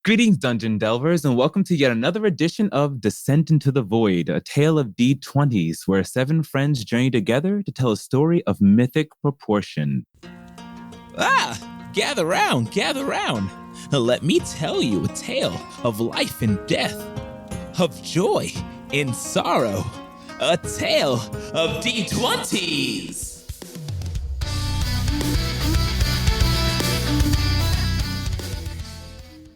Greetings, Dungeon Delvers, and welcome to yet another edition of Descent into the Void, a tale of D20s, where 7 friends journey together to tell a story of mythic proportion. Gather round, gather round. Let me tell you a tale of life and death, of joy and sorrow, a tale of D20s.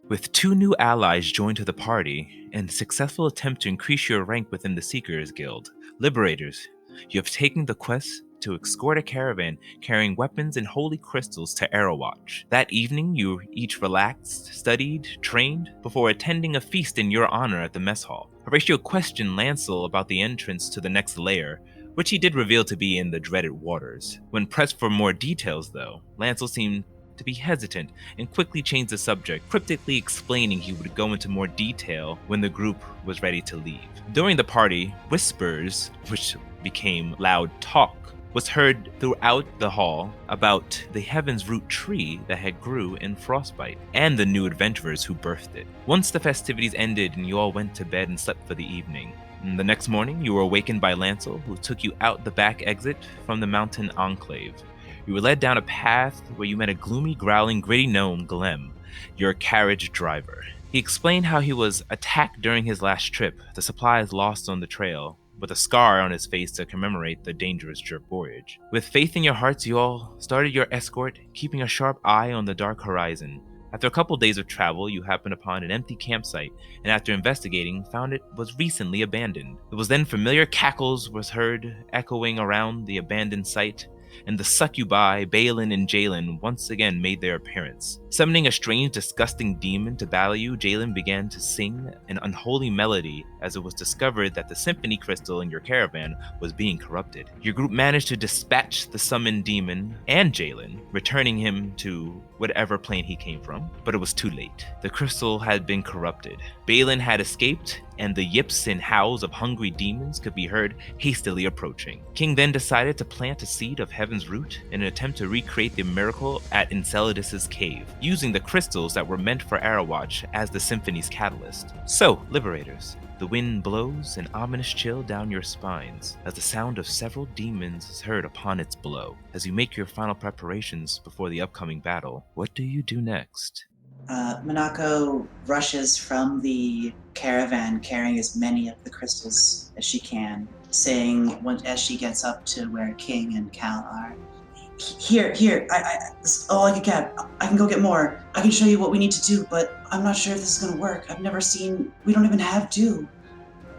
With 2 new allies joined to the party, and a successful attempt to increase your rank within the Seekers Guild, Liberators, you have taken the quest to escort a caravan carrying weapons and holy crystals to Aerowatch. That evening, you each relaxed, studied, trained, before attending a feast in your honor at the mess hall. Horatio questioned Lancel about the entrance to the next layer, which he did reveal to be in the dreaded waters. When pressed for more details, though, Lancel seemed to be hesitant and quickly changed the subject, cryptically explaining he would go into more detail when the group was ready to leave. During the party, whispers, which became loud talk, was heard throughout the hall about the Heaven's Root tree that had grew in Frostbite, and the new adventurers who birthed it. Once the festivities ended and you all went to bed and slept for the evening, the next morning you were awakened by Lancel, who took you out the back exit from the mountain enclave. You were led down a path where you met a gloomy, growling, gritty gnome, Glem, your carriage driver. He explained how he was attacked during his last trip, the supplies lost on the trail, with a scar on his face to commemorate the dangerous voyage. With faith in your hearts, you all started your escort, keeping a sharp eye on the dark horizon. After a couple days of travel, you happened upon an empty campsite, and after investigating, found it was recently abandoned. It was then familiar cackles was heard echoing around the abandoned site, and the succubi, Balin and Jalen, once again made their appearance. Summoning a strange, disgusting demon to battle you, Jalen began to sing an unholy melody as it was discovered that the symphony crystal in your caravan was being corrupted. Your group managed to dispatch the summoned demon and Jalen, returning him to whatever plane he came from, but it was too late. The crystal had been corrupted. Balin had escaped, and the yips and howls of hungry demons could be heard hastily approaching. King then decided to plant a seed of Heaven's Root in an attempt to recreate the miracle at Enceladus's cave, using the crystals that were meant for Aerowatch as the symphony's catalyst. So, Liberators, the wind blows an ominous chill down your spines as the sound of several demons is heard upon its blow. As you make your final preparations before the upcoming battle, what do you do next? Minako rushes from the caravan carrying as many of the crystals as she can, saying as she gets up to where King and Cal are, Here, this is all I can get. I can go get more. I can show you what we need to do, but I'm not sure if this is going to work. We don't even have dew.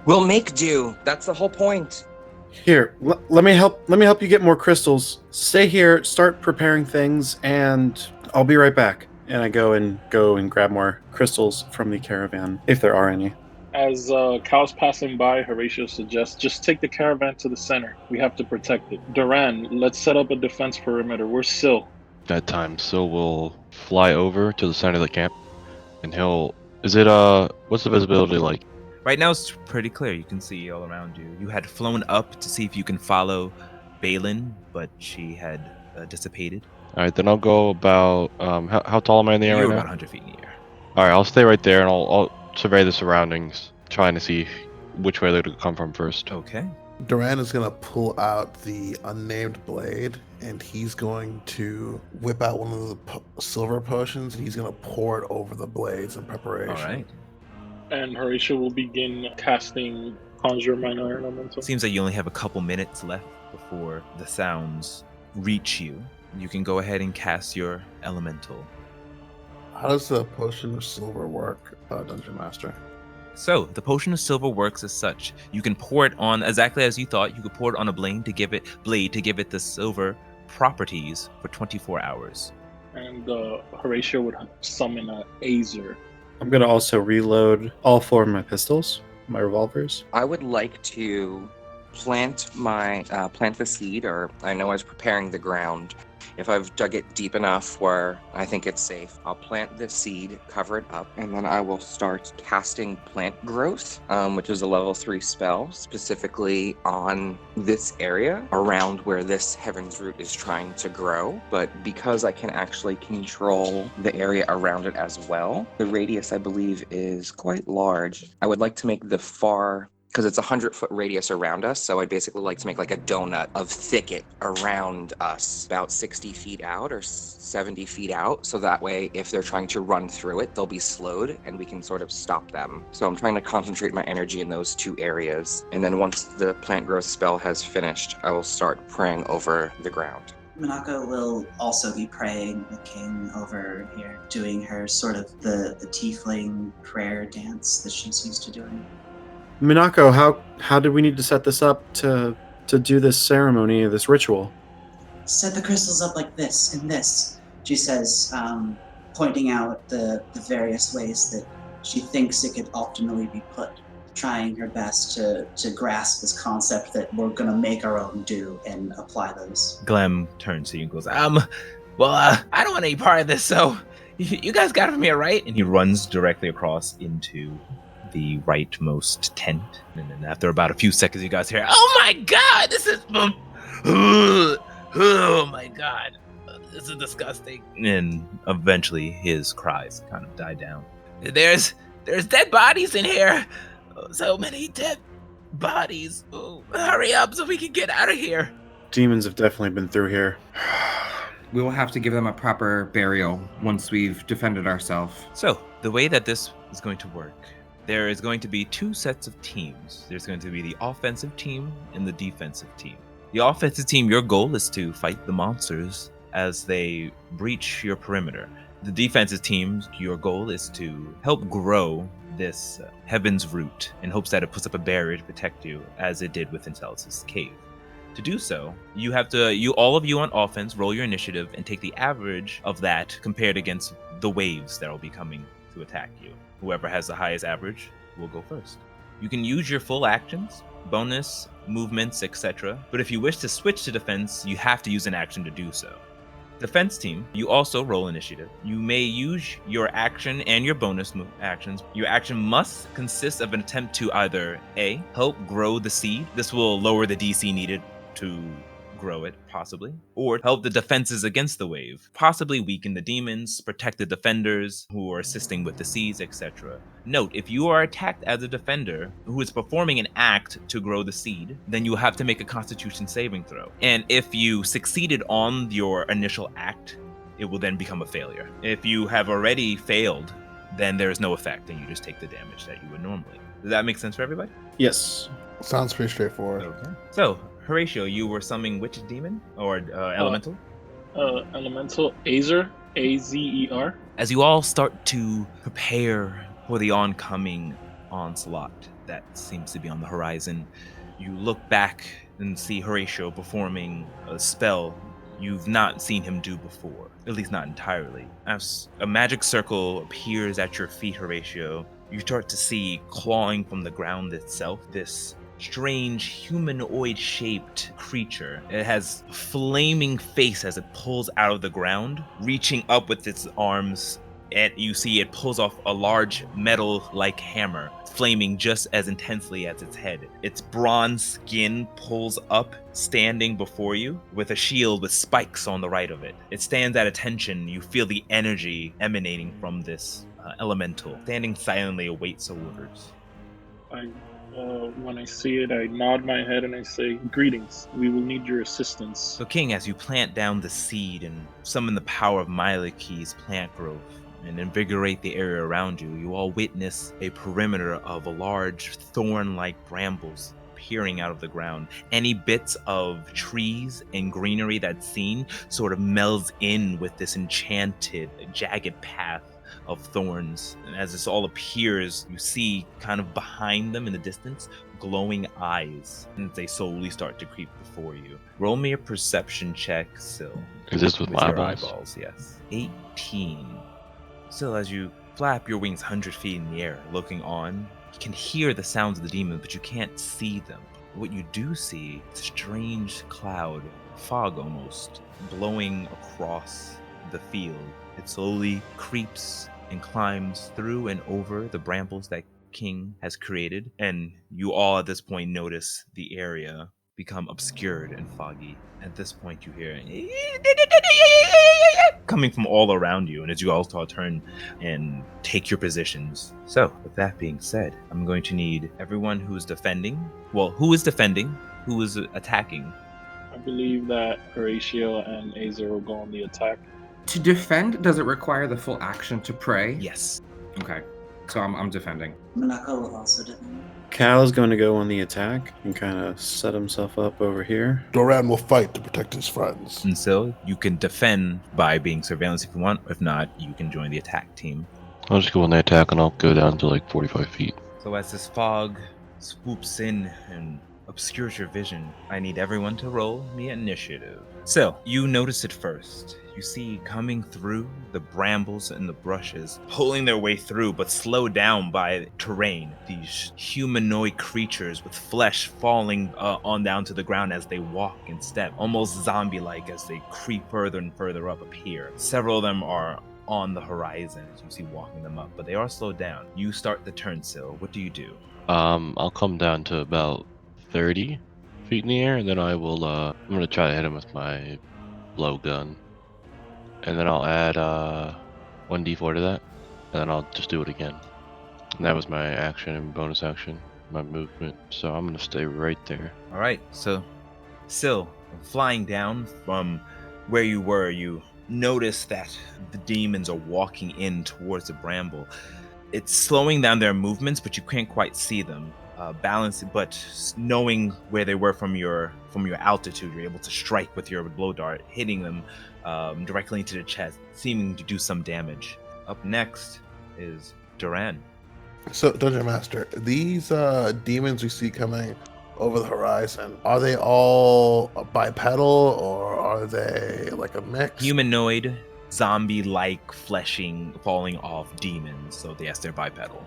We'll make dew. That's the whole point. Here, let me help you get more crystals. Stay here, start preparing things, and I'll be right back. And I go and grab more crystals from the caravan, if there are any. As Cal's passing by, Horatio suggests, just take the caravan to the center. We have to protect it. Duran, let's set up a defense perimeter. Where's Syl? That time, Syl will fly over to the center of the camp, and what's the visibility like? Right now it's pretty clear. You can see all around you. You had flown up to see if you can follow Balin, but she had dissipated. All right, then I'll go about, how tall am I in the air You're right about now? 100 feet in the air. All right, I'll stay right there, and I'll survey the surroundings, trying to see which way they're going to come from first. Okay. Duran is going to pull out the unnamed blade, and he's going to whip out one of the silver potions, and he's going to pour it over the blades in preparation. All right. And Horatio will begin casting Conjure Minor Elemental. Seems like you only have a couple minutes left before the sounds reach you. You can go ahead and cast your elemental. How does the potion of silver work, Dungeon Master? So, the potion of silver works as such. You can pour it on exactly as you thought. You could pour it on a blade to give it the silver properties for 24 hours. And Horatio would summon a Azer. I'm going to also reload all 4 of my pistols, my revolvers. I would like to plant the seed, or I know I was preparing the ground, If I've dug it deep enough where I think it's safe, I'll plant the seed, cover it up, and then I will start casting plant growth, which is a level 3 spell, specifically on this area around where this heaven's root is trying to grow. But because I can actually control the area around it as well, the radius I believe is quite large. I would like to make the far, because it's a 100-foot radius around us, so I'd basically like to make like a donut of thicket around us, about 60 feet out or 70 feet out, so that way if they're trying to run through it, they'll be slowed and we can sort of stop them. So I'm trying to concentrate my energy in those 2 areas, and then once the plant growth spell has finished, I will start praying over the ground. Minako will also be praying the king over here, doing her sort of the tiefling prayer dance that she's used to doing. Minako, how did we need to set this up to do this ceremony, this ritual? Set the crystals up like this and this, she says, pointing out the various ways that she thinks it could optimally be put, trying her best to grasp this concept that we're going to make our own do and apply those. Glem turns to you and goes, I don't want any part of this, so you guys got it from here, right? And he runs directly across into the rightmost tent, and then after about a few seconds you guys hear, oh my god, this is oh my god, this is disgusting. And eventually his cries kind of die down. There's dead bodies in here, so many dead bodies. Oh, hurry up so we can get out of here. Demons have definitely been through here. We will have to give them a proper burial once we've defended ourselves. So the way that this is going to work, there is going to be 2 sets of teams. There's going to be the offensive team and the defensive team. The offensive team, your goal is to fight the monsters as they breach your perimeter. The defensive team, your goal is to help grow this heaven's root in hopes that it puts up a barrier to protect you, as it did with Enceladus' cave. To do so, all of you on offense, roll your initiative and take the average of that compared against the waves that will be coming to attack you. Whoever has the highest average will go first. You can use your full actions, bonus, movements, etc. But if you wish to switch to defense, you have to use an action to do so. Defense team, you also roll initiative. You may use your action and your bonus actions. Your action must consist of an attempt to either A, help grow the seed. This will lower the DC needed to grow it, possibly, or help the defenses against the wave, possibly weaken the demons, protect the defenders who are assisting with the seeds, etc. Note, if you are attacked as a defender who is performing an act to grow the seed, then you have to make a Constitution saving throw. And if you succeeded on your initial act, it will then become a failure. If you have already failed, then there is no effect and you just take the damage that you would normally. Does that make sense for everybody? Yes. Sounds pretty straightforward. Okay. So, Horatio, you were summoning which demon or elemental? Elemental Azer, Azer. As you all start to prepare for the oncoming onslaught that seems to be on the horizon, you look back and see Horatio performing a spell you've not seen him do before, at least not entirely. As a magic circle appears at your feet, Horatio, you start to see clawing from the ground itself this strange humanoid-shaped creature. It has a flaming face as it pulls out of the ground, reaching up with its arms, and you see it pulls off a large metal-like hammer, flaming just as intensely as its head. Its bronze skin pulls up, standing before you, with a shield with spikes on the right of it. It stands at attention. You feel the energy emanating from this elemental, standing silently awaits orders. When I see it, I nod my head and I say, greetings, we will need your assistance. So King, as you plant down the seed and summon the power of Mylaki's plant growth and invigorate the area around you, you all witness a perimeter of a large thorn-like brambles peering out of the ground. Any bits of trees and greenery that's seen sort of melds in with this enchanted, jagged path of thorns. And as this all appears, you see kind of behind them in the distance glowing eyes, and they slowly start to creep before you. Roll me a perception check, Syl. Is this with my your eyeballs? Yes. 18. Syl, as you flap your wings 100 feet in the air, looking on, you can hear the sounds of the demons, but you can't see them. what you do see, a strange cloud, fog almost, blowing across the field. It slowly creeps and climbs through and over the brambles that King has created, and you all at this point notice the area become obscured and foggy. At this point, you hear coming from all around you, and as you all turn and take your positions. So, with that being said, I'm going to need everyone who is defending. Well, who is defending? Who is attacking? I believe that Horatio and Azer will go on the attack. To defend, does it require the full action to pray? Yes. Okay. So I'm defending. Monaco will also defend. Cal is going to go on the attack and kind of set himself up over here. Doran will fight to protect his friends. And so you can defend by being surveillance if you want. If not, you can join the attack team. I'll just go on the attack and I'll go down to like 45 feet. So as this fog swoops in and obscures your vision, I need everyone to roll me initiative. So, you notice it first. You see coming through the brambles and the brushes, pulling their way through, but slowed down by terrain. These humanoid creatures with flesh falling on down to the ground as they walk and step, almost zombie-like as they creep further and further up here. Several of them are on the horizon as you see walking them up, but they are slowed down. You start the turn, Syl. What do you do? I'll come down to about 30 feet in the air, and then I will, I'm gonna try to hit him with my blowgun. And then I'll add 1d4 to that, and then I'll just do it again. And that was my action and bonus action, my movement. So I'm gonna stay right there. All right, so Syl, flying down from where you were, you notice that the demons are walking in towards the bramble. It's slowing down their movements, but you can't quite see them. But knowing where they were from your altitude, you're able to strike with your blow dart, hitting them directly into the chest, seeming to do some damage. Up next is Duran. So, Dungeon Master, these demons we see coming over the horizon, are they all bipedal or are they like a mix? Humanoid, zombie-like fleshing, falling off demons. So yes, they're bipedal.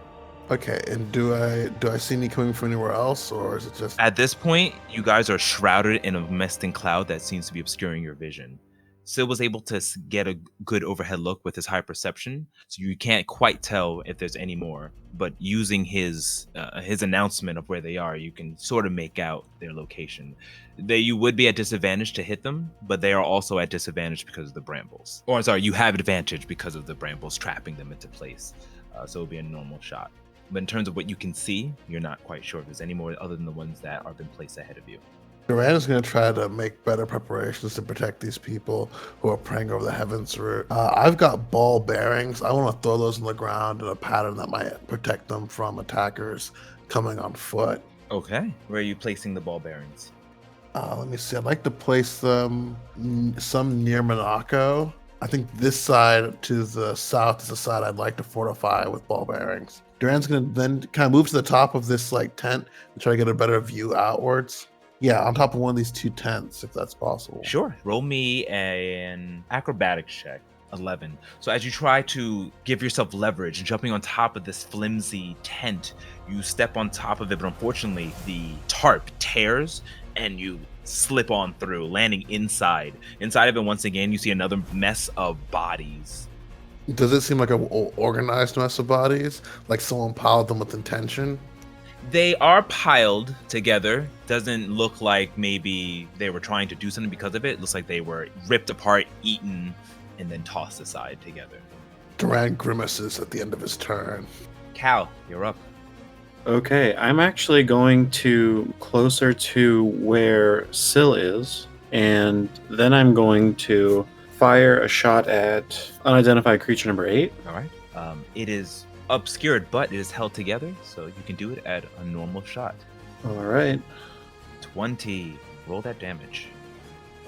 Okay, and do I see any coming from anywhere else, or is it just... At this point, you guys are shrouded in a misting cloud that seems to be obscuring your vision. Syl was able to get a good overhead look with his high perception, so you can't quite tell if there's any more. But using his announcement of where they are, you can sort of make out their location. You would be at disadvantage to hit them, but they are also at disadvantage because of the brambles. Or sorry, you have advantage because of the brambles trapping them into place. So it'll be a normal shot. But in terms of what you can see, you're not quite sure if there's any more other than the ones that are been placed ahead of you. Duran is going to try to make better preparations to protect these people who are praying over the heavens route. I've got ball bearings. I want to throw those on the ground in a pattern that might protect them from attackers coming on foot. Okay. Where are you placing the ball bearings? Let me see. I'd like to place them some near Monaco. I think this side to the south is the side I'd like to fortify with ball bearings. Duran's going to then kind of move to the top of this like tent and try to get a better view outwards. Yeah, on top of one of these two tents, if that's possible. Sure. Roll me an acrobatics check. 11. So as you try to give yourself leverage and jumping on top of this flimsy tent, you step on top of it, but unfortunately the tarp tears and you slip on through, landing inside. Inside of it, once again, you see another mess of bodies. Does it seem like an organized mess of bodies? Like someone piled them with intention? They are piled together. Doesn't look like maybe they were trying to do something because of it. It looks like they were ripped apart, eaten, and then tossed aside together. Duran grimaces at the end of his turn. Cal, you're up. Okay, I'm actually going to closer to where Syl is, and then I'm going to fire a shot at unidentified creature number 8. All right. It is obscured, but it is held together, so you can do it at a normal shot. All right. 20. Roll that damage.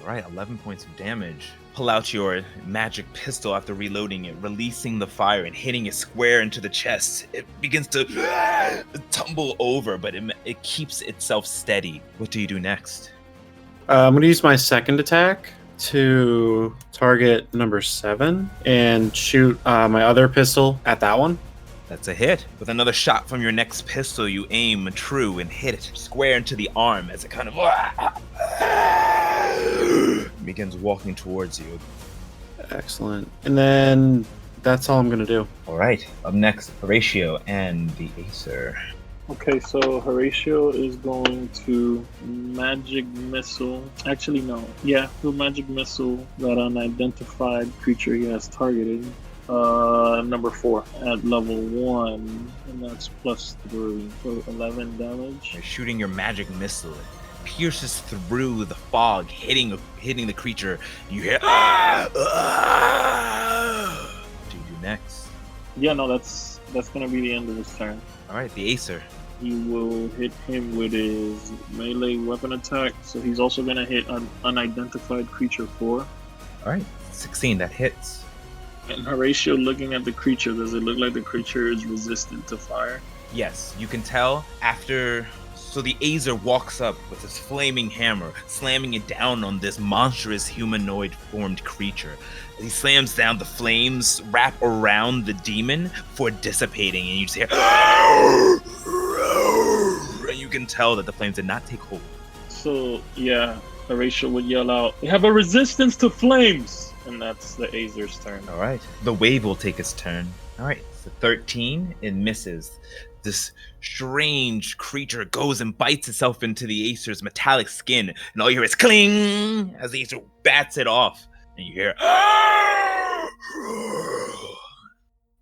All right, 11 points of damage. Pull out your magic pistol after reloading it, releasing the fire and hitting it square into the chest. It begins to tumble over, but it keeps itself steady. What do you do next? I'm going to use my second attack to target number 7 and shoot my other pistol at that one. That's a hit. With another shot from your next pistol, you aim true and hit it square into the arm as it kind of begins walking towards you. Excellent. And then that's all I'm going to do. All right. Up next, Horatio and the Acer. Okay, so Horatio is going to magic missile. Actually, no. Yeah, he'll magic missile that unidentified creature he has targeted. Number 4 at level 1, and that's +3, so 11 damage. You're shooting your magic missile. It pierces through the fog, hitting the creature. You hear. What do you do next? Yeah, no, that's gonna be the end of his turn. All right, the Acer. He will hit him with his melee weapon attack, so he's also gonna hit an unidentified creature 4. All right, 16. That hits. And Horatio, looking at the creature, does it look like the creature is resistant to fire? Yes, you can tell after. So the Acer walks up with his flaming hammer, slamming it down on this monstrous humanoid-formed creature. He slams down, the flames wrap around the demon before dissipating, and you just hear. And you can tell that the flames did not take hold. So, yeah, Horatio would yell out, "They have a resistance to flames!" And that's the Acer's turn. All right. The wave will take its turn. All right. So 13, it misses. This strange creature goes and bites itself into the Acer's metallic skin, and all you hear is cling as the Acer bats it off, and you hear.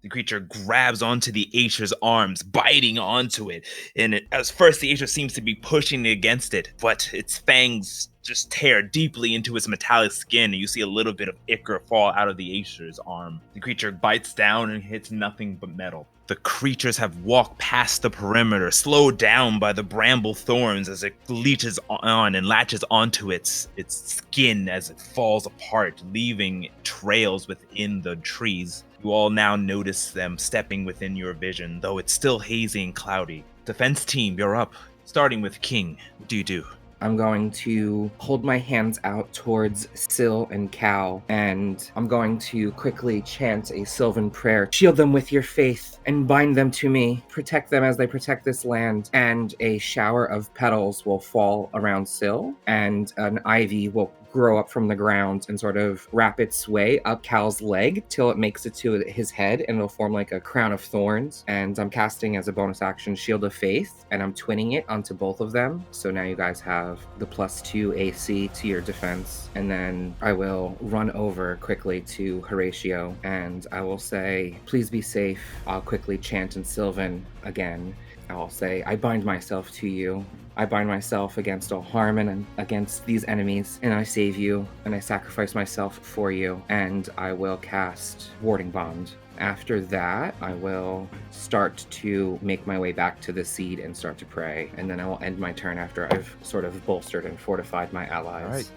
The creature grabs onto the Acer's arms, biting onto it, and at first the Acer seems to be pushing against it, but its fangs just tear deeply into its metallic skin, and you see a little bit of ichor fall out of the Acer's arm. The creature bites down and hits nothing but metal. The creatures have walked past the perimeter, slowed down by the bramble thorns as it leeches on and latches onto its skin as it falls apart, leaving trails within the trees. You all now notice them stepping within your vision, though it's still hazy and cloudy. Defense team, you're up. Starting with King. What do you do? I'm going to hold my hands out towards Syl and Cal, and I'm going to quickly chant a Sylvan prayer. Shield them with your faith and bind them to me. Protect them as they protect this land. And a shower of petals will fall around Syl, and an ivy will grow up from the ground and sort of wrap its way up Cal's leg till it makes it to his head, and it'll form like a crown of thorns. And I'm casting as a bonus action Shield of Faith, and I'm twinning it onto both of them. So now you guys have the +2 AC to your defense. And then I will run over quickly to Horatio, and I will say, please be safe. I'll quickly chant in Sylvan again. I'll say, I bind myself to you. I bind myself against all harm and against these enemies, and I save you, and I sacrifice myself for you, and I will cast Warding Bond. After that, I will start to make my way back to the seed and start to pray, and then I will end my turn after I've sort of bolstered and fortified my allies. All right.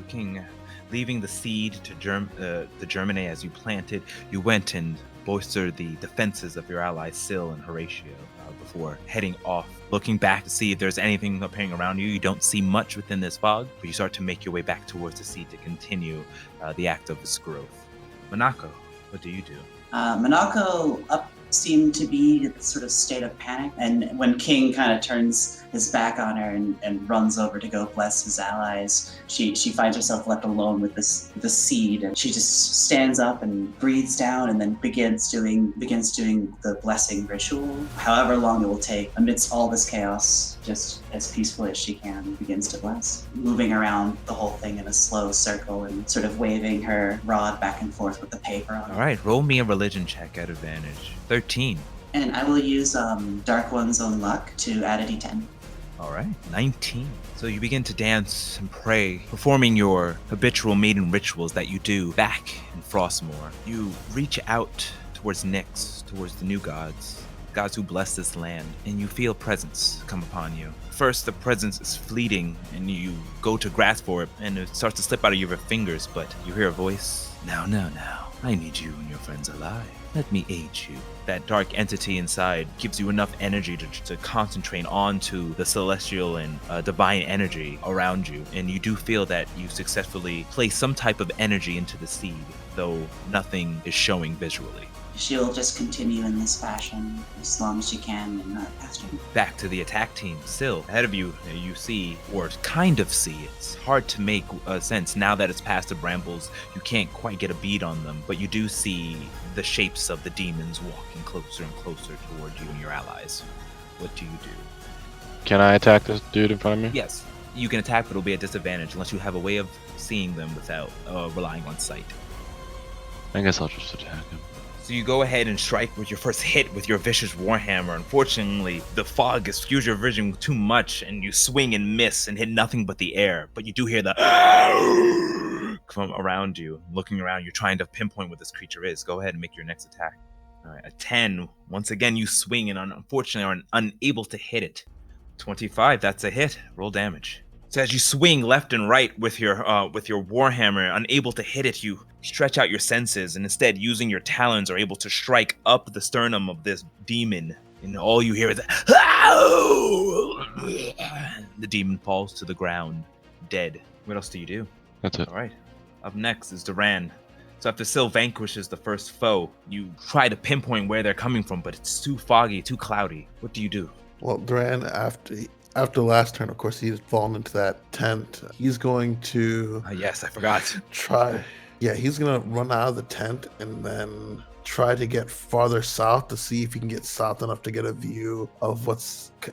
King, leaving the seed to germinate as you planted, you went and bolstered the defenses of your allies, Syl and Horatio, before heading off. Looking back to see if there's anything appearing around you, you don't see much within this fog, but you start to make your way back towards the seed to continue the act of its growth. Monako, what do you do? Monako seemed to be in a sort of state of panic, and when King kind of turns his back on her and runs over to go bless his allies, she finds herself left alone with the seed, and she just stands up and breathes down and then begins doing the blessing ritual. However long it will take, amidst all this chaos, just as peacefully as she can, begins to bless, moving around the whole thing in a slow circle and sort of waving her rod back and forth with the paper on it. All right, roll me a religion check at advantage. 13. And I will use Dark One's Own Luck to add a d10. All right, 19. So you begin to dance and pray, performing your habitual maiden rituals that you do back in Frostmoor. You reach out towards Nyx, towards the new gods who bless this land, and you feel presence come upon you. First, the presence is fleeting, and you go to grasp for it, and it starts to slip out of your fingers, but you hear a voice. Now, I need you and your friends alive. Let me aid you. That dark entity inside gives you enough energy to concentrate onto the celestial and divine energy around you, and you do feel that you successfully place some type of energy into the seed, though nothing is showing visually. she'll just continue in this fashion as long as she can and not past her. Back to the attack team. Still ahead of you, you see, or kind of see, it's hard to make sense now that it's past the brambles. You can't quite get a bead on them, but you do see the shapes of the demons walking closer and closer toward you and your allies. What do you do? Can I attack this dude in front of me? Yes, you can attack, but it'll be a disadvantage unless you have a way of seeing them without relying on sight. I guess I'll just attack him. So you go ahead and strike with your first hit with your vicious warhammer. Unfortunately, the fog skews your vision too much, and you swing and miss and hit nothing but the air. But you do hear the from around you. Looking around, you're trying to pinpoint what this creature is. Go ahead and make your next attack. All right, a 10. Once again, you swing and unfortunately are unable to hit it. 25. That's a hit. Roll damage. So as you swing left and right with your warhammer, unable to hit it, you stretch out your senses and instead, using your talons, are able to strike up the sternum of this demon. And all you hear is the demon falls to the ground, dead. What else do you do? That's it. All right. Up next is Duran. So after Syl vanquishes the first foe, you try to pinpoint where they're coming from, but it's too foggy, too cloudy. What do you do? Well, Duran, after last turn, of course, he's fallen into that tent. He's going to Yes, I forgot. try. Yeah, he's going to run out of the tent and then try to get farther south to see if he can get south enough to get a view of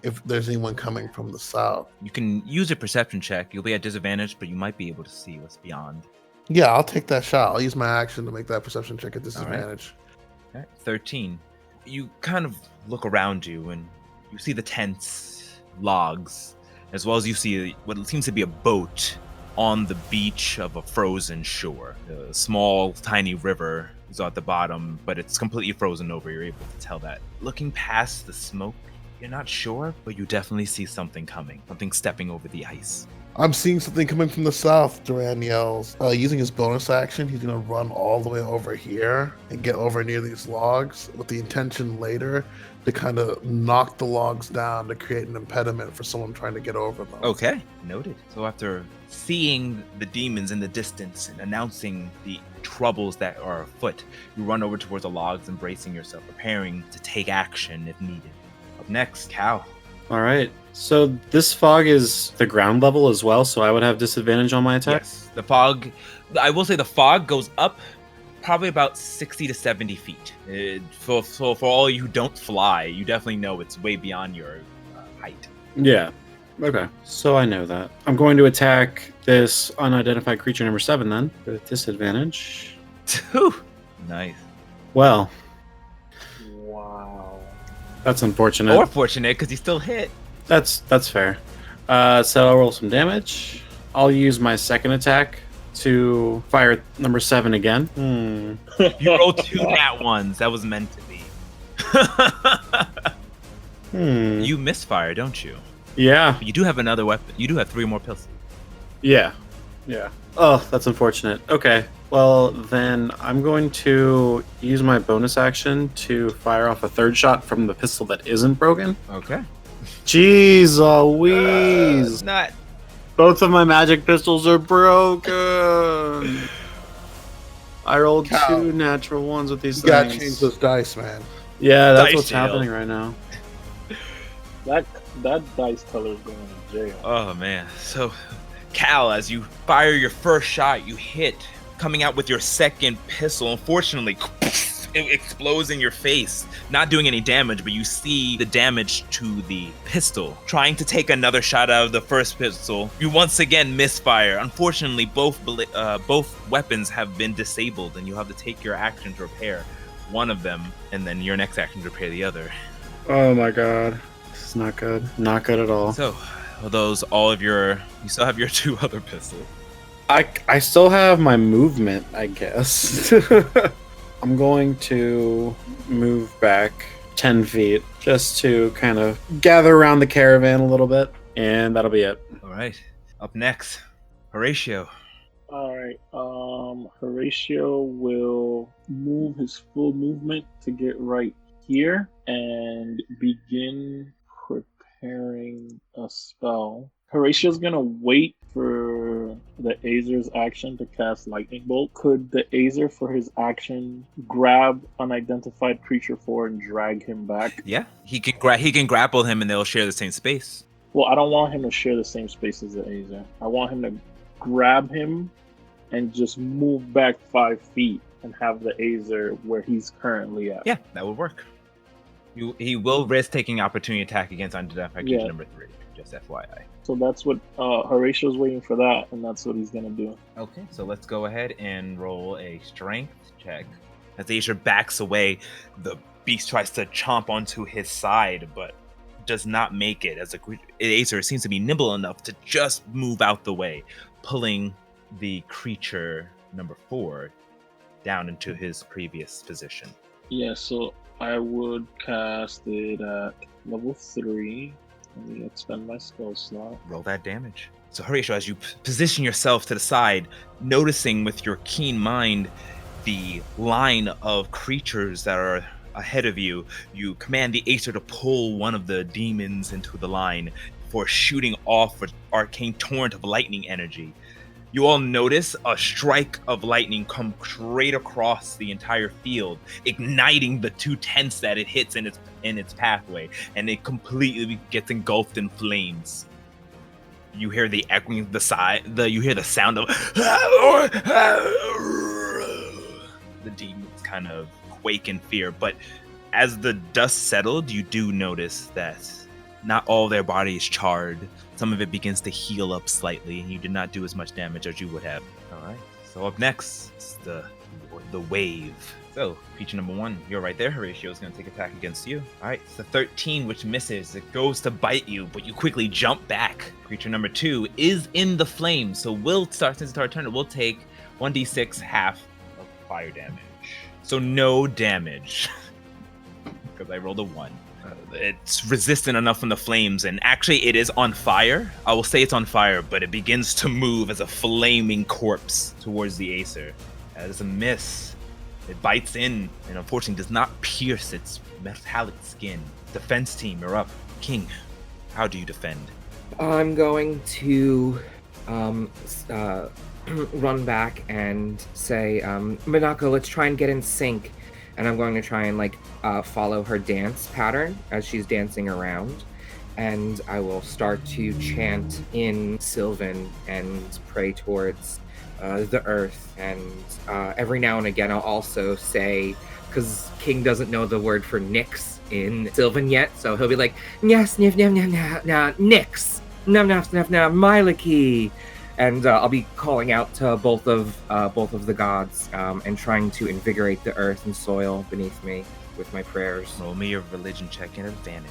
if there's anyone coming from the south. You can use a perception check. You'll be at disadvantage, but you might be able to see what's beyond. Yeah, I'll take that shot. I'll use my action to make that perception check at disadvantage. All right, 13. You kind of look around you and you see the tents, logs, as well as you see what seems to be a boat on the beach of a frozen shore. A small, tiny river is at the bottom, but it's completely frozen over. You're able to tell that. Looking past the smoke, you're not sure, but you definitely see something coming, something stepping over the ice. I'm seeing something coming from the south, Duran yells. Using his bonus action, he's going to run all the way over here and get over near these logs with the intention later to kind of knock the logs down to create an impediment for someone trying to get over them. Okay, noted. So after seeing the demons in the distance and announcing the troubles that are afoot, you run over towards the logs, embracing yourself, preparing to take action if needed. Up next, Cal. All right. So this fog is the ground level as well, so I would have disadvantage on my attack? Yes, the fog, I will say the fog goes up probably about 60 to 70 feet. For all you who don't fly, you definitely know it's way beyond your height. Yeah. Okay. So I know that. I'm going to attack this unidentified creature number 7 then, with disadvantage. Nice. Well, Wow. that's unfortunate. Or fortunate, because he still hit. That's fair. So I'll roll some damage. I'll use my second attack to fire number 7 again. You rolled 2 nat ones. That was meant to be. You misfire, don't you? Yeah. You do have another weapon. You do have 3 more pistols. Yeah. Oh, that's unfortunate. Okay. Well, then I'm going to use my bonus action to fire off a third shot from the pistol that isn't broken. Okay. Jeez Louise! Not. Both of my magic pistols are broken. I rolled Cal, 2 natural ones with these You gotta things. change those dice, man. Yeah, that's Dice what's jail. happening right now. That dice teller's going to jail. Oh man. So, Cal, as you fire your first shot, you hit, coming out with your second pistol. Unfortunately, it explodes in your face, not doing any damage, but you see the damage to the pistol. Trying to take another shot out of the first pistol, you once again misfire. Unfortunately, both weapons have been disabled, and you have to take your action to repair one of them, and then your next action to repair the other. Oh my god. This is not good. Not good at all. So, are those all of you still have your 2 other pistols. I still have my movement, I guess. I'm going to move back 10 feet just to kind of gather around the caravan a little bit, and that'll be it. All right. Up next, Horatio. All right. Horatio will move his full movement to get right here and begin preparing a spell. Horatio's gonna wait for the Azer's action to cast Lightning Bolt. Could the Azer, for his action, grab unidentified creature 4 and drag him back? Yeah, he can grapple him and they'll share the same space. Well, I don't want him to share the same space as the Azer. I want him to grab him and just move back 5 feet and have the Azer where he's currently at. Yeah, that would work. He will risk taking opportunity attack against unidentified creature number 3, just FYI. So that's what Horatio's waiting for that, and that's what he's gonna do. Okay, so let's go ahead and roll a strength check. As Azer backs away, the beast tries to chomp onto his side, but does not make it. As Azer seems to be nimble enough to just move out the way, pulling the creature number 4 down into his previous position. Yeah, so I would cast it at level 3. Let me expend my spell slot. Roll that damage. So Horatio, as you position yourself to the side, noticing with your keen mind the line of creatures that are ahead of you, you command the Acer to pull one of the demons into the line before shooting off an arcane torrent of lightning energy. You all notice a strike of lightning come straight across the entire field, igniting the 2 tents that it hits in its pathway, and it completely gets engulfed in flames. You hear the echoing you hear the sound of the demons kind of quake in fear, but as the dust settled, you do notice that not all their body is charred. Some of it begins to heal up slightly, and you did not do as much damage as you would have. All right, so up next is the wave. So, creature number 1, you're right there. Horatio is going to take attack against you. All right, it's a 13, which misses. It goes to bite you, but you quickly jump back. Creature number 2 is in the flames, so since it's our turn, we'll take 1d6 half of fire damage. So no damage, because I rolled a 1. It's resistant enough from the flames, and actually it is on fire. I will say it's on fire, but it begins to move as a flaming corpse towards the Acer. That is a miss. It bites in and unfortunately does not pierce its metallic skin. Defense team, you're up. King, how do you defend? I'm going to run back and say, Minako, let's try and get in sync. And I'm going to try and follow her dance pattern as she's dancing around. And I will start to chant in Sylvan and pray towards the earth. And every now and again, I'll also say, because King doesn't know the word for Nyx in Sylvan yet, so he'll be like, Nyas, nif, nif, nif, nif, Nyx, nam, naf, naf, naf, Myliki. And I'll be calling out to both of the gods and trying to invigorate the earth and soil beneath me with my prayers. Roll me a religion check and advantage.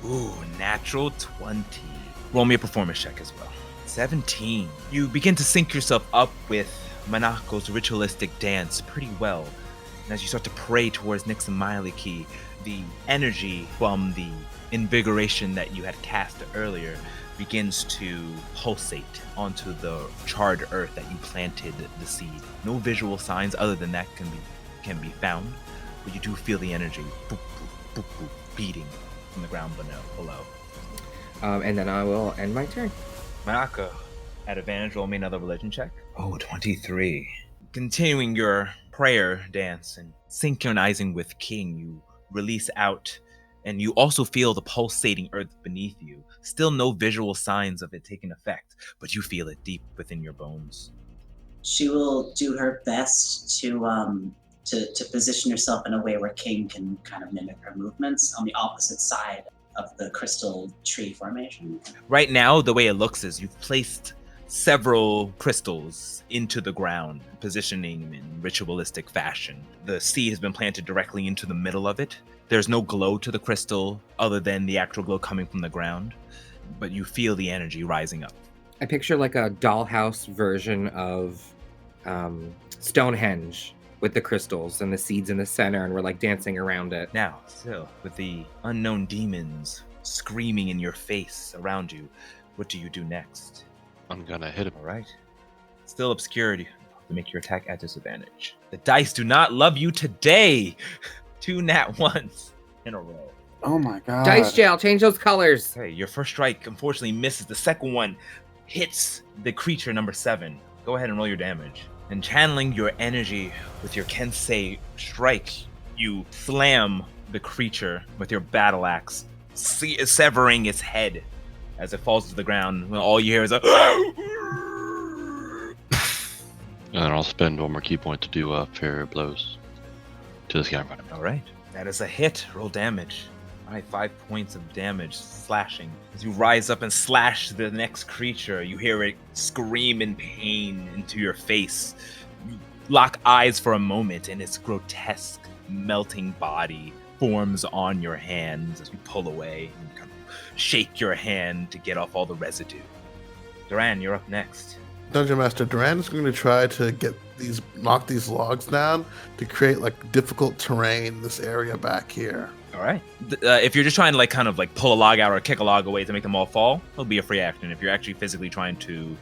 Ooh, natural 20. Roll me a performance check as well. 17. You begin to sync yourself up with Manako's ritualistic dance pretty well. And as you start to pray towards Nyx and Myliki, the energy from the invigoration that you had cast earlier begins to pulsate onto the charred earth that you planted the seed. No visual signs other than that can be found, but you do feel the energy boop, boop, boop, boop, beating from the ground below. And then I will end my turn. Manako, at advantage, roll me another religion check. Oh, 23. Continuing your prayer dance and synchronizing with King, you release out, and you also feel the pulsating earth beneath you. Still no visual signs of it taking effect, but you feel it deep within your bones. She will do her best to position herself in a way where King can kind of mimic her movements on the opposite side of the crystal tree formation. Right now, the way it looks is you've placed several crystals into the ground, positioning in ritualistic fashion. The seed has been planted directly into the middle of it. There's no glow to the crystal other than the actual glow coming from the ground, but you feel the energy rising up. I picture like a dollhouse version of Stonehenge with the crystals and the seeds in the center, and we're like dancing around it. Now, still, with the unknown demons screaming in your face around you, what do you do next? I'm gonna hit him. All right. Still obscured. Make your attack at disadvantage. The dice do not love you today. 2 nat 1s in a row. Oh my god. Dice jail, change those colors. Okay, your first strike unfortunately misses. The second one hits the creature number 7. Go ahead and roll your damage. And channeling your energy with your Kensei strike, you slam the creature with your battle axe, severing its head as it falls to the ground. All you hear is a And then I'll spend one more key point to do fair blows to this guy in front of me. All right, that is a hit. Roll damage. All right, 5 points of damage, slashing. As you rise up and slash the next creature, you hear it scream in pain into your face. You lock eyes for a moment, and its grotesque, melting body forms on your hands as you pull away and kind of shake your hand to get off all the residue. Duran, you're up next. Dungeon Master Duran is going to try to knock these logs down to create like difficult terrain in this area back here. All right. If you're just trying to kind of pull a log out or kick a log away to make them all fall, it'll be a free action. If you're actually physically trying to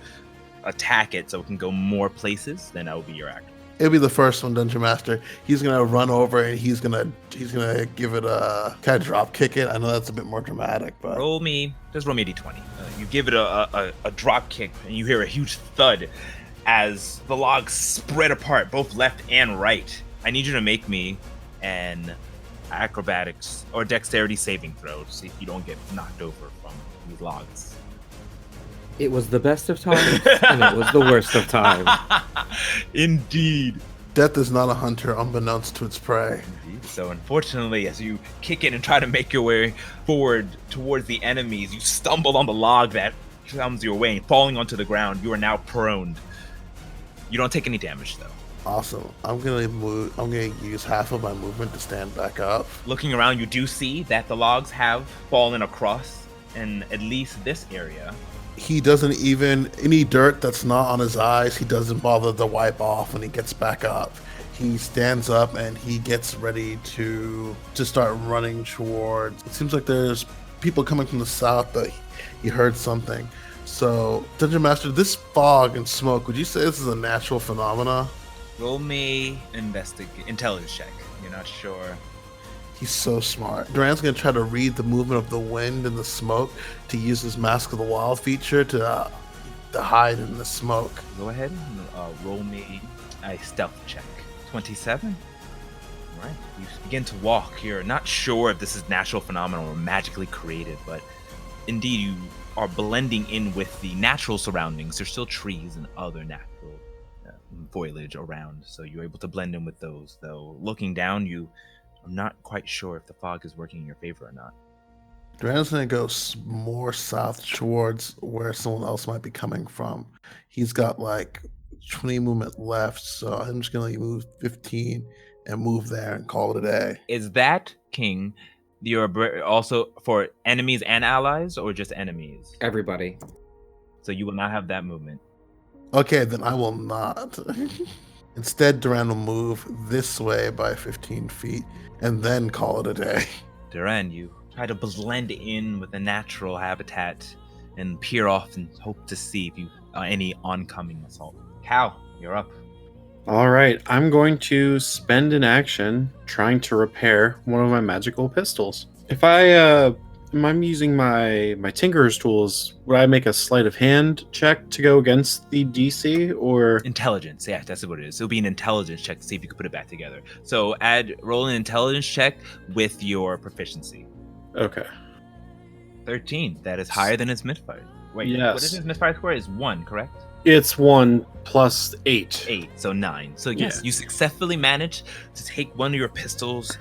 attack it so it can go more places, then that will be your action. It'll be the first one, Dungeon Master. He's gonna run over and he's gonna give it a kind of drop kick it. I know that's a bit more dramatic, but Just roll me a d20. You give it a drop kick, and you hear a huge thud as the logs spread apart, both left and right. I need you to make me an acrobatics or dexterity saving throw to see if you don't get knocked over from these logs. It was the best of times, and it was the worst of times. Indeed. death is not a hunter unbeknownst to its prey. Indeed. So unfortunately, as you kick it and try to make your way forward towards the enemies, you stumble on the log that comes your way, and falling onto the ground, you are now prone. You don't take any damage though. Awesome. I'm gonna use half of my movement to stand back up. Looking around, you do see that the logs have fallen across in at least this area. He doesn't even, any dirt that's not on his eyes, he doesn't bother to wipe off when he gets back up. He stands up and he gets ready to start running towards, it seems like there's people coming from the south, but he heard something. So, Dungeon Master, this fog and smoke, would you say this is a natural phenomena? Roll me intelligence check. You're not sure. He's so smart. Duran's going to try to read the movement of the wind and the smoke to use his Mask of the Wild feature to hide in the smoke. Go ahead and roll me a stealth check. 27? All right. You begin to walk. You're not sure if this is natural phenomenon or magically created, but indeed you are blending in with the natural surroundings. There's still trees and other natural foliage around, so you're able to blend in with those. Though looking down, I'm not quite sure if the fog is working in your favor or not. Duran's going to go more south towards where someone else might be coming from. He's got like 20 movement left, so I'm just going to move 15 and move there and call it a day. Is that, King, you're also for enemies and allies, or just enemies? Everybody. So you will not have that movement. Okay, then I will not. Instead, Duran will move this way by 15 feet and then call it a day. Duran, you try to blend in with the natural habitat and peer off and hope to see if you any oncoming assault. Cal, you're up. All right, I'm going to spend an action trying to repair one of my magical pistols. If I'm using my Tinkerer's tools, would I make a sleight of hand check to go against the DC, or Intelligence? Yeah, that's what it is. It'll be an intelligence check to see if you can put it back together. So roll an intelligence check with your proficiency. Okay. 13. That is higher than his misfire. Wait, yes. What is his misfire score? Is 1, correct? It's 1 plus 8. 8, so 9. So yes, Yeah. you successfully managed to take one of your pistols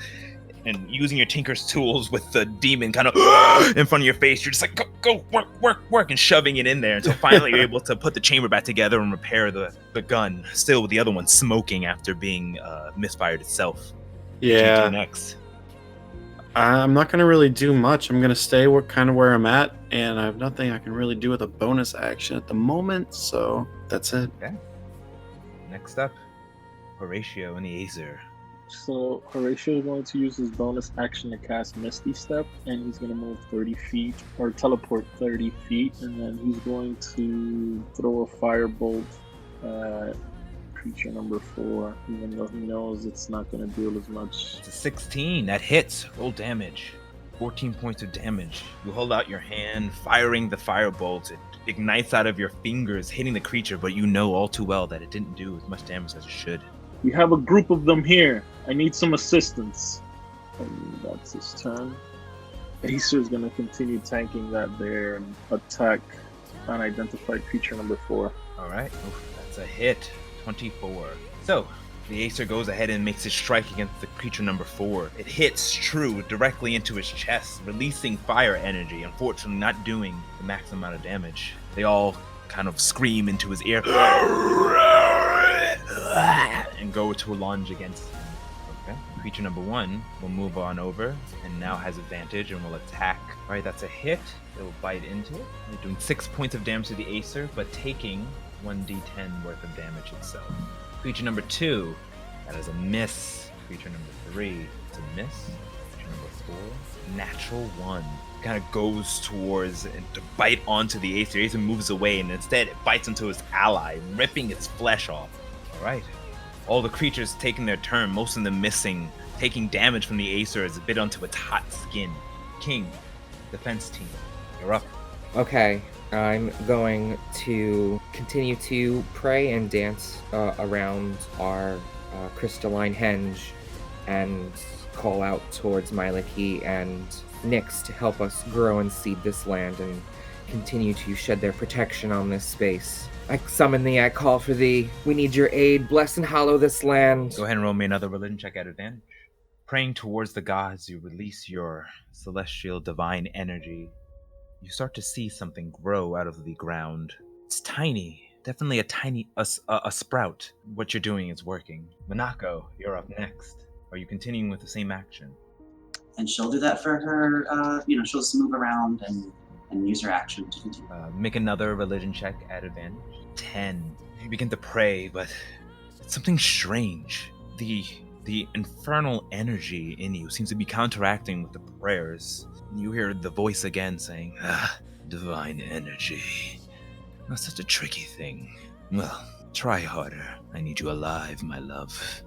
and using your Tinker's tools with the demon kind of in front of your face, you're just like, go, work, and shoving it in there until finally you're able to put the chamber back together and repair the gun, still with the other one smoking after being misfired itself. What do you do Yeah. next? I'm not going to really do much. I'm going to stay kind of where I'm at, and I have nothing I can really do with a bonus action at the moment, so that's it. Okay. Next up, Horatio and the Azer. So Horatio is going to use his bonus action to cast Misty Step, and he's going to move 30 feet, or teleport 30 feet, and then he's going to throw a firebolt at creature number 4, even though he knows it's not going to deal as much. It's a 16. That hits. Roll damage. 14 points of damage. You hold out your hand, firing the firebolt. It ignites out of your fingers, hitting the creature, but you know all too well that it didn't do as much damage as it should. We have a group of them here. I need some assistance. And that's his turn. Acer's gonna continue tanking that there and attack unidentified creature number 4. All right, that's a hit. 24. So, the Acer goes ahead and makes his strike against the creature number 4. It hits true directly into his chest, releasing fire energy, unfortunately not doing the max amount of damage. They all kind of scream into his ear and go to a lunge against him. Okay. Creature number 1 will move on over and now has advantage and will attack. All right, that's a hit. It will bite into it. They're doing 6 points of damage to the Acer, but taking 1d10 worth of damage itself. Creature number 2, that is a miss. Creature number 3, it's a miss. Creature number 4, natural 1. Kind of goes towards and to bite onto the Acer. Acer moves away and instead it bites into his ally, ripping its flesh off. All right. All the creatures taking their turn, most of them missing, taking damage from the Acer as it bit onto its hot skin. King, defense team, you're up. Okay, I'm going to continue to pray and dance around our crystalline henge and call out towards Myliki and Nyx to help us grow and seed this land and continue to shed their protection on this space. I summon thee, I call for thee. We need your aid. Bless and hallow this land. Go ahead and roll me another religion check at advantage. Praying towards the gods, you release your celestial divine energy. You start to see something grow out of the ground. It's tiny, definitely a sprout. What you're doing is working. Minako, you're up next. Are you continuing with the same action? And she'll do that for her, she'll just move around and use her action to continue. Make another religion check at advantage. 10. You begin to pray, but it's something strange. The infernal energy in you seems to be counteracting with the prayers. You hear the voice again saying, divine energy. That's such a tricky thing. Well, try harder. I need you alive, my love.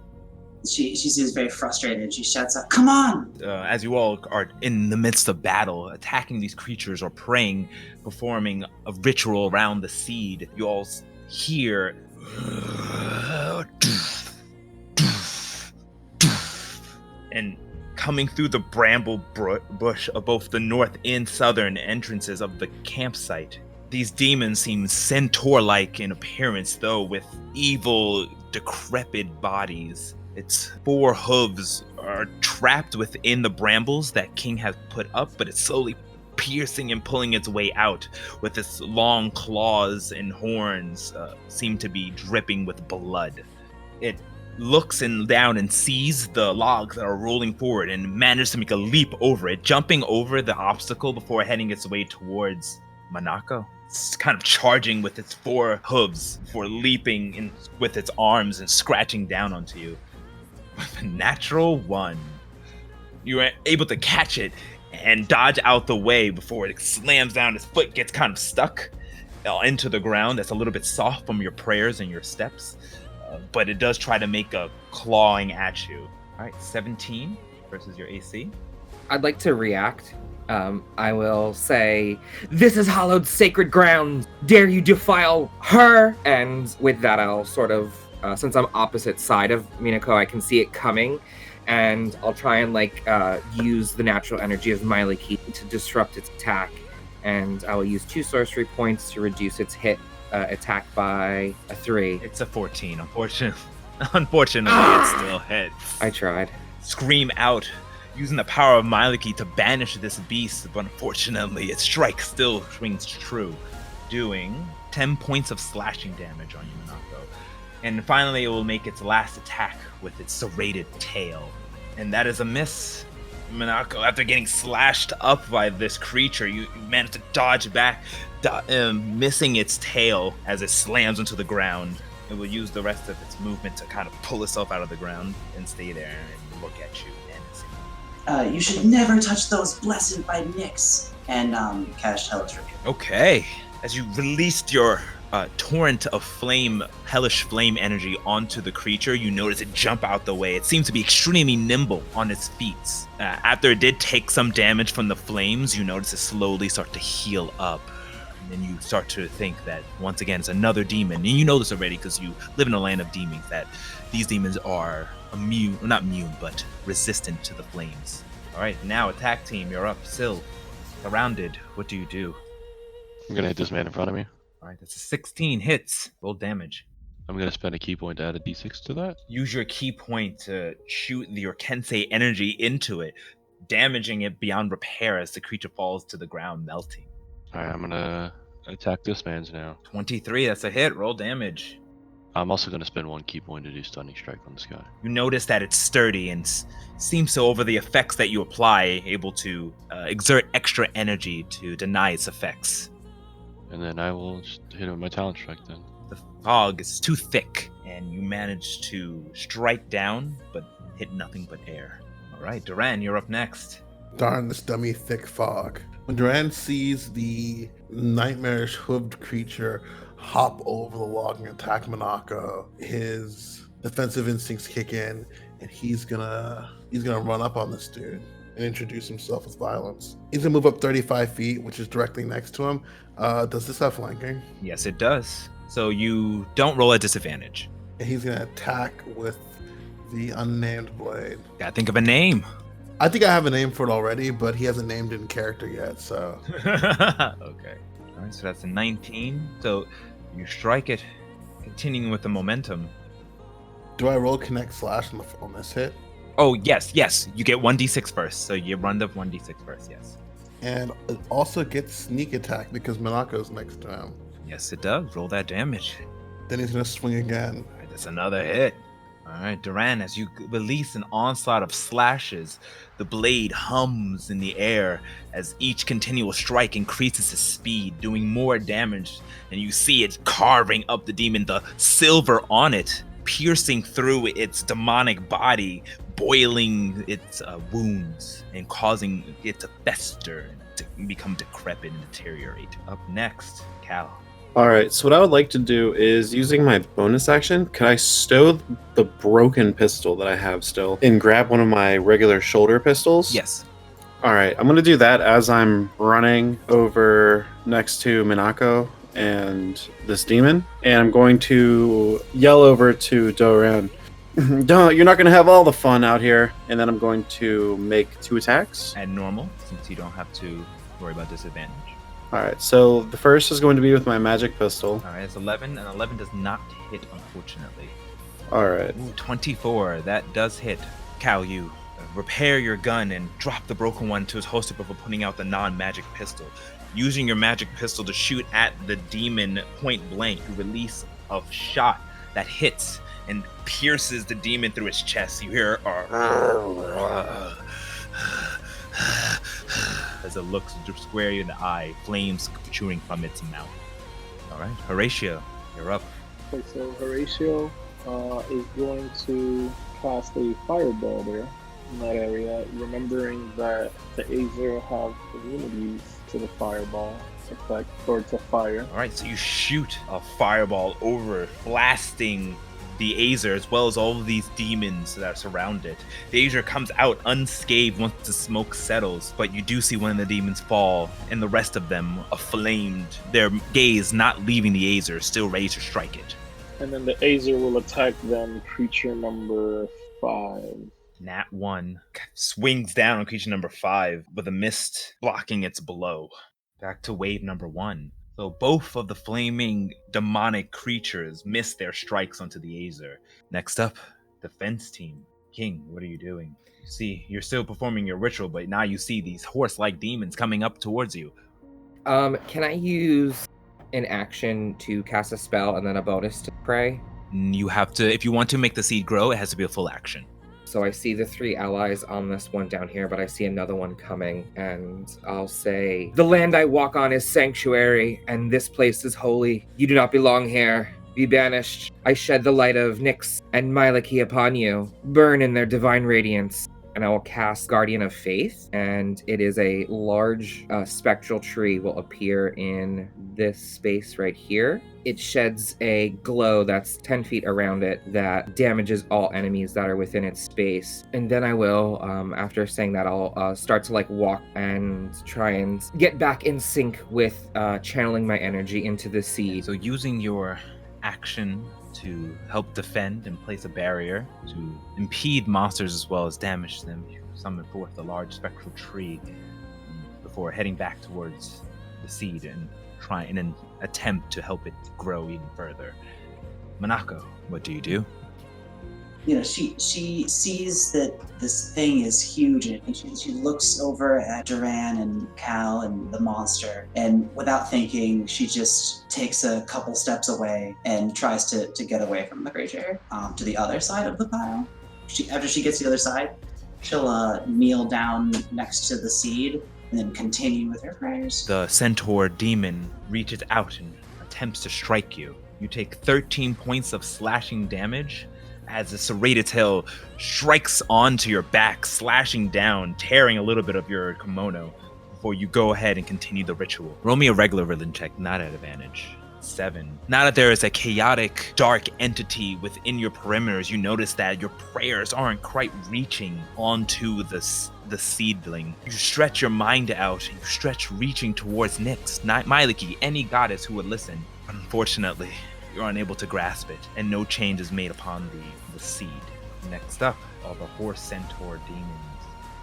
She seems very frustrated. She shouts out, "Come on!" As you all are in the midst of battle, attacking these creatures or praying, performing a ritual around the seed, you all hear and coming through the bramble bush of both the north and southern entrances of the campsite. These demons seem centaur-like in appearance, though with evil, decrepit bodies. Its 4 hooves are trapped within the brambles that King has put up, but it's slowly piercing and pulling its way out, with its long claws and horns seem to be dripping with blood. It looks down and sees the logs that are rolling forward and manages to make a leap over it, jumping over the obstacle before heading its way towards Minako. It's kind of charging with its 4 hooves before leaping with its arms and scratching down onto you. With a natural 1, you are able to catch it and dodge out the way before it slams down. Its foot gets kind of stuck into the ground. That's a little bit soft from your prayers and your steps, but it does try to make a clawing at you. All right, 17 versus your AC. I'd like to react. I will say, "This is hallowed sacred ground. Dare you defile her?" And with that, I'll sort of, since I'm opposite side of Minako, I can see it coming, and I'll try and use the natural energy of Myliki to disrupt its attack, and I will use 2 sorcery points to reduce its hit attack by a 3. It's a 14, unfortunately. It still hits. I tried. Scream out, using the power of Myliki to banish this beast, but unfortunately its strike still rings true, doing 10 points of slashing damage on you, Minako. And finally, it will make its last attack with its serrated tail. And that is a miss. Minako, after getting slashed up by this creature, you manage to dodge back, missing its tail as it slams into the ground. It will use the rest of its movement to kind of pull itself out of the ground and stay there and look at you menacingly. You should never touch those blessed by Nyx. And cast Hellish Rebuke. Okay. As you released your torrent of flame, hellish flame energy onto the creature, you notice it jump out the way. It seems to be extremely nimble on its feet. After it did take some damage from the flames, you notice it slowly start to heal up. And then you start to think that, once again, it's another demon. And you know this already because you live in a land of demons, that these demons are not immune, but resistant to the flames. All right, now attack team, you're up. Syl, surrounded. What do you do? I'm gonna hit this man in front of me. All right, that's a 16 hits. Roll damage. I'm gonna spend a key point to add a d6 to that. Use your key point to shoot your Kensei energy into it, damaging it beyond repair as the creature falls to the ground, melting. Alright, I'm gonna attack this man's now. 23, that's a hit. Roll damage. I'm also gonna spend 1 key point to do stunning strike on this guy. You notice that it's sturdy and seems to, over the effects that you apply, able to exert extra energy to deny its effects. And then I will just hit him with my talent strike then. The fog is too thick, and you manage to strike down, but hit nothing but air. All right, Duran, you're up next. Darn this dummy thick fog. When Duran sees the nightmarish hooved creature hop over the log and attack Monako, his defensive instincts kick in, and he's gonna run up on this dude and introduce himself with violence. He's gonna move up 35 feet, which is directly next to him. Does this have flanking? Yes, it does. So you don't roll at disadvantage. And he's gonna attack with the unnamed blade. Gotta think of a name. I think I have a name for it already, but he hasn't named it in character yet, so. Okay. All right, so that's a 19. So you strike it, continuing with the momentum. Do I roll connect slash on this hit? Oh, yes. You get 1d6 first. So you run the 1d6 first, yes. And it also gets sneak attack because Monaco's next to him. Yes, it does. Roll that damage. Then he's gonna swing again. All right, that's another hit. All right, Duran, as you release an onslaught of slashes, the blade hums in the air as each continual strike increases its speed, doing more damage. And you see it carving up the demon, the silver on it, piercing through its demonic body, boiling its wounds and causing it to fester and to become decrepit and deteriorate. Up next, Cal. All right, so what I would like to do is, using my bonus action, could I stow the broken pistol that I have still and grab one of my regular shoulder pistols? Yes. All right, I'm going to do that as I'm running over next to Minako and this demon, and I'm going to yell over to Doran, you're not going to have all the fun out here. And then I'm going to make 2 attacks. At normal, since you don't have to worry about disadvantage. All right, so the first is going to be with my magic pistol. All right, it's 11, and 11 does not hit, unfortunately. All right. Ooh, 24, that does hit. Cal, you repair your gun and drop the broken one to its holster before putting out the non-magic pistol. Using your magic pistol to shoot at the demon point blank, you release a shot that hits and pierces the demon through its chest. You hear as it looks square in the eye, flames protruding from its mouth. All right, Horatio, you're up. Okay, so Horatio is going to cast a fireball there in that area, remembering that the Azer have immunities to the fireball effect, or to fire. All right, so you shoot a fireball over, blasting the Azer as well as all of these demons that surround it. The Azer comes out unscathed once the smoke settles, but you do see one of the demons fall and the rest of them aflamed, their gaze not leaving the Azer, still ready to strike it. And then the Azer will attack them, creature number 5. Nat 1 swings down on creature number 5 with a mist blocking its blow. Back to wave number 1. So both of the flaming demonic creatures miss their strikes onto the Azer. Next up, defense team. King, what are you doing? You see, you're still performing your ritual, but now you see these horse-like demons coming up towards you. Can I use an action to cast a spell and then a bonus to pray? You have to, if you want to make the seed grow, it has to be a full action. So I see the 3 allies on this one down here, but I see another one coming, and I'll say, the land I walk on is sanctuary, and this place is holy. You do not belong here. Be banished. I shed the light of Nyx and Mylaki upon you. Burn in their divine radiance. and I will cast Guardian of Faith, and it is a large spectral tree will appear in this space right here. It sheds a glow that's 10 feet around it that damages all enemies that are within its space. And then I will, after saying that, I'll start to like walk and try and get back in sync with channeling my energy into the seed. So using your action to help defend and place a barrier to impede monsters as well as damage them, you summon forth a large spectral tree before heading back towards the seed and try in an attempt to help it grow even further. Monako, what do you do? She sees that this thing is huge, and she looks over at Duran and Cal and the monster, and without thinking, she just takes a couple steps away and tries to get away from the creature to the other side of the pile. After she gets to the other side, she'll kneel down next to the seed and then continue with her prayers. The centaur demon reaches out and attempts to strike you. You take 13 points of slashing damage as the serrated tail strikes onto your back, slashing down, tearing a little bit of your kimono before you go ahead and continue the ritual. Roll me a regular rhythm check, not at advantage. 7. Now that there is a chaotic, dark entity within your perimeters, you notice that your prayers aren't quite reaching onto the seedling. You stretch your mind out, and you stretch reaching towards Nyx, Myliki, any goddess who would listen. Unfortunately, you're unable to grasp it, and no change is made upon the seed. Next up are the horse centaur demons.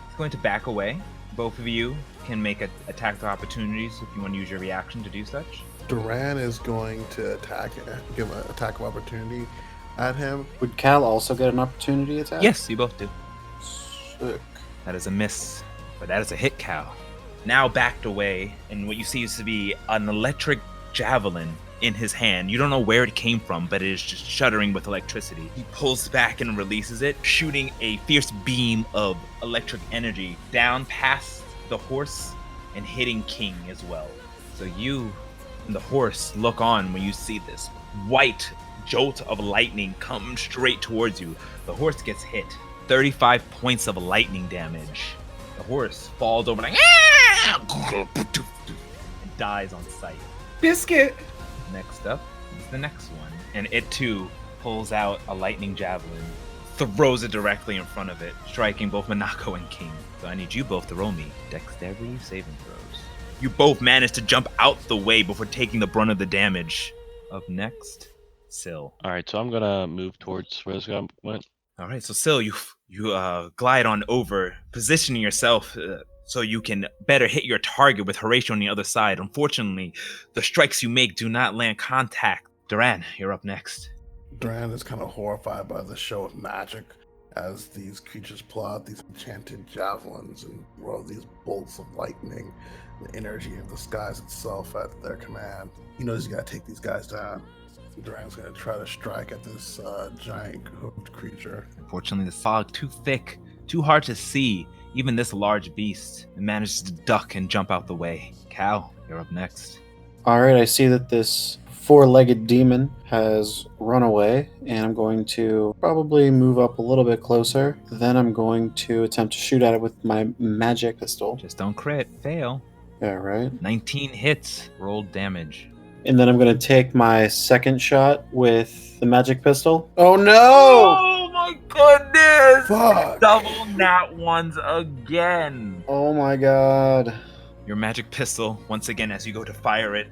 It's going to back away. Both of you can make attack opportunities if you want to use your reaction to do such. Duran is going to give an attack of opportunity at him. Would Cal also get an opportunity attack? Yes, you both do. Sick. That is a miss, but that is a hit, Cal. Now backed away, and what you see is to be an electric javelin in his hand. You don't know where it came from, but it is just shuddering with electricity. He pulls back and releases it, shooting a fierce beam of electric energy down past the horse and hitting King as well. So you and the horse look on when you see this white jolt of lightning come straight towards you. The horse gets hit. 35 points of lightning damage. The horse falls over like and dies on sight. Biscuit! Next up is the next one, and it too pulls out a lightning javelin, throws it directly in front of it, striking both Monako and King. So I need you both to roll me dexterity saving throws. You both manage to jump out the way before taking the brunt of the damage. Up next, Syl. All right, so I'm gonna move towards where this guy went. All right, so Syl, you glide on over, positioning yourself so you can better hit your target with Horatio on the other side. Unfortunately, the strikes you make do not land contact. Duran, you're up next. Duran is kind of horrified by the show of magic as these creatures pull out these enchanted javelins and roll these bolts of lightning, the energy of the skies itself at their command. He knows he's got to take these guys down. Duran's going to try to strike at this giant hoofed creature. Unfortunately, the fog too thick, too hard to see. Even this large beast manages to duck and jump out the way. Cal, you're up next. All right, I see that this four-legged demon has run away, and I'm going to probably move up a little bit closer. Then I'm going to attempt to shoot at it with my magic pistol. Just don't crit. Fail. Yeah, right. 19 hits. Rolled damage. And then I'm going to take my second shot with the magic pistol. Oh, no! Oh, my goodness! Fuck! Double nat ones again. Oh, my God. Your magic pistol, once again, as you go to fire it,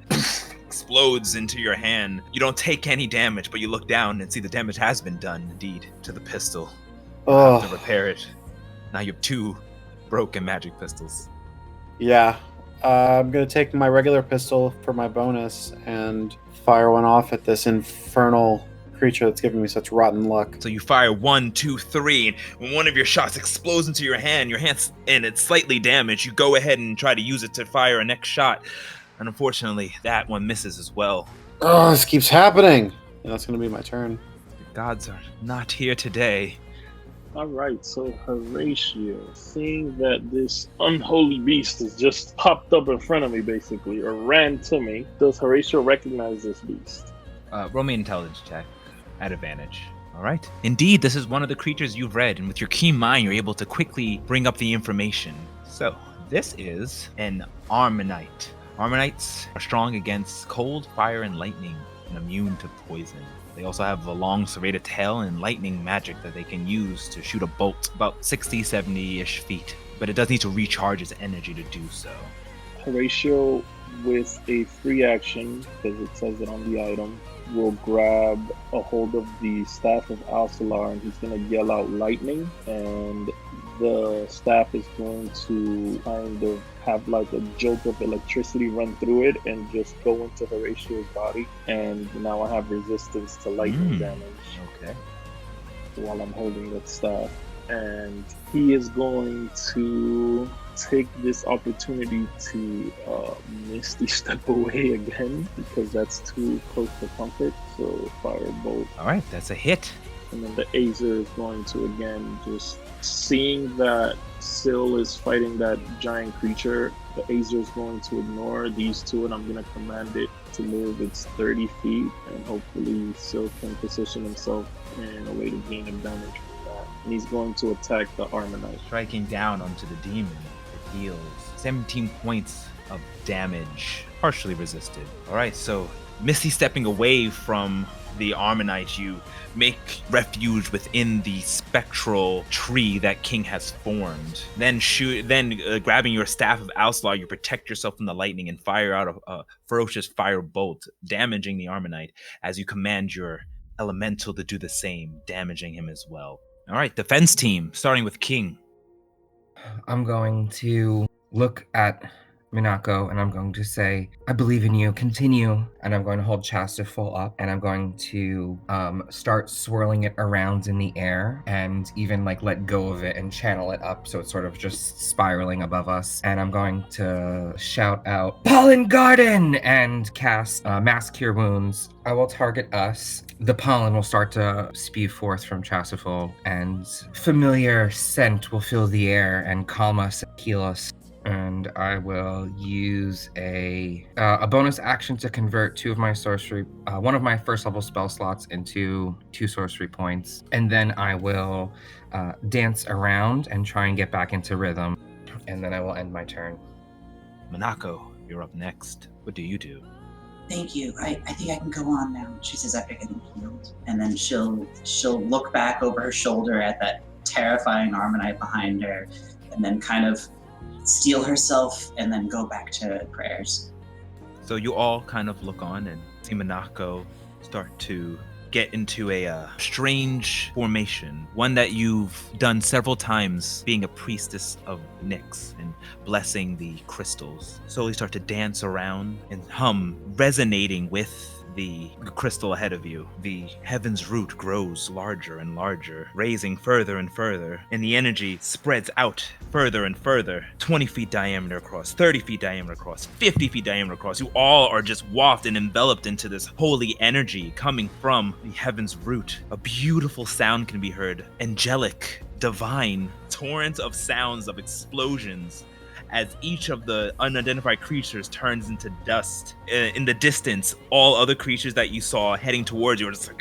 explodes into your hand. You don't take any damage, but you look down and see the damage has been done, indeed, to the pistol. Oh. Have to repair it. Now you have 2 broken magic pistols. Yeah. I'm going to take my regular pistol for my bonus and fire one off at this infernal creature that's giving me such rotten luck. So you fire 1, 2, 3, and when one of your shots explodes into your hand's and it's slightly damaged, you go ahead and try to use it to fire a next shot. And unfortunately, that one misses as well. Oh, this keeps happening. And that's going to be my turn. The gods are not here today. Alright, so Horatio, seeing that this unholy beast has just popped up in front of me, basically, or ran to me, does Horatio recognize this beast? Roll me an intelligence check at advantage. All right. Indeed, this is one of the creatures you've read, and with your keen mind, you're able to quickly bring up the information. So, this is an Armanite. Armanites are strong against cold, fire, and lightning, and immune to poison. They also have a long serrated tail and lightning magic that they can use to shoot a bolt about 60, 70-ish feet, but it does need to recharge its energy to do so. Horatio, with a free action, because it says it on the item, will grab a hold of the staff of Alsalar, and he's going to yell out lightning, and the staff is going to kind of have like a jolt of electricity run through it and just go into Horatio's body, and now I have resistance to lightning damage. Okay. While I'm holding that staff. And he is going to take this opportunity to Misty step away again, because that's too close to comfort. So firebolt. All right, that's a hit. And then the Azer is going to, again, just seeing that Syl is fighting that giant creature, the Azer is going to ignore these two, and I'm going to command it to move its 30 feet, and hopefully Syl can position himself in a way to gain advantage from that. And he's going to attack the Armanite. Striking down onto the demon, it deals 17 points of damage, partially resisted. All right, so Misty stepping away from the Armanite, you make refuge within the spectral tree that King has formed. Then grabbing your staff of Alsalar, you protect yourself from the lightning and fire out a ferocious fire bolt, damaging the Armanite as you command your elemental to do the same, damaging him as well. All right, defense team, starting with King. I'm going to look at Minako, and I'm going to say, I believe in you, continue. And I'm going to hold Chastaful up, and I'm going to start swirling it around in the air, and even like let go of it and channel it up so it's sort of just spiraling above us. And I'm going to shout out, Pollen Garden! And cast Mass Cure Wounds. I will target us. The pollen will start to spew forth from Chastaful, and familiar scent will fill the air and calm us, heal us. And I will use a bonus action to convert one of my first level spell slots into 2 sorcery points. And then I will dance around and try and get back into rhythm. And then I will end my turn. Minako, you're up next. What do you do? Thank you. I think I can go on now. She says after getting healed. And then she'll look back over her shoulder at that terrifying Armanite behind her, and then kind of steel herself and then go back to prayers. So you all kind of look on and see Minako start to get into a strange formation, one that you've done several times, being a priestess of Nyx and blessing the crystals. Slowly start to dance around and hum, resonating with the crystal ahead of you. The heaven's root grows larger and larger, raising further and further, and the energy spreads out further and further. 20 feet diameter across, 30 feet diameter across, 50 feet diameter across. You all are just wafted and enveloped into this holy energy coming from the heaven's root. A beautiful sound can be heard, angelic, divine, torrent of sounds of explosions, as each of the unidentified creatures turns into dust. In the distance, all other creatures that you saw heading towards you are just like,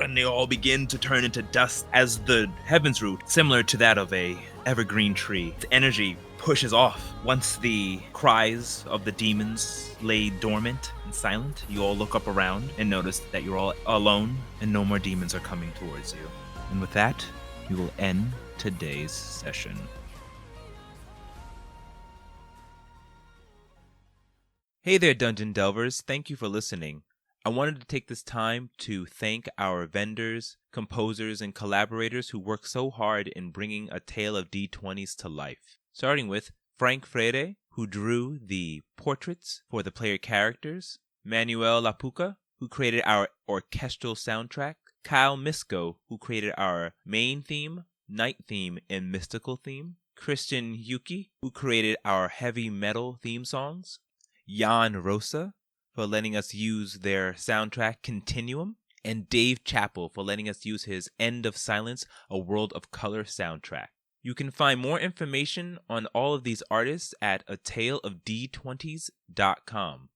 and they all begin to turn into dust as the heaven's root, similar to that of a evergreen tree, its energy pushes off. Once the cries of the demons lay dormant and silent, you all look up around and notice that you're all alone and no more demons are coming towards you. And with that, we will end today's session. Hey there, Dungeon Delvers. Thank you for listening. I wanted to take this time to thank our vendors, composers, and collaborators who work so hard in bringing A Tale of D20s to life. Starting with Frank Freire, who drew the portraits for the player characters, Manuel Lapuca, who created our orchestral soundtrack, Kyle Misko, who created our main theme, night theme, and mystical theme, Christian Yuki, who created our heavy metal theme songs, Jan Rosa for letting us use their soundtrack Continuum, and Dave Chappell for letting us use his End of Silence, A World of Color soundtrack. You can find more information on all of these artists at ataleofd20s.com.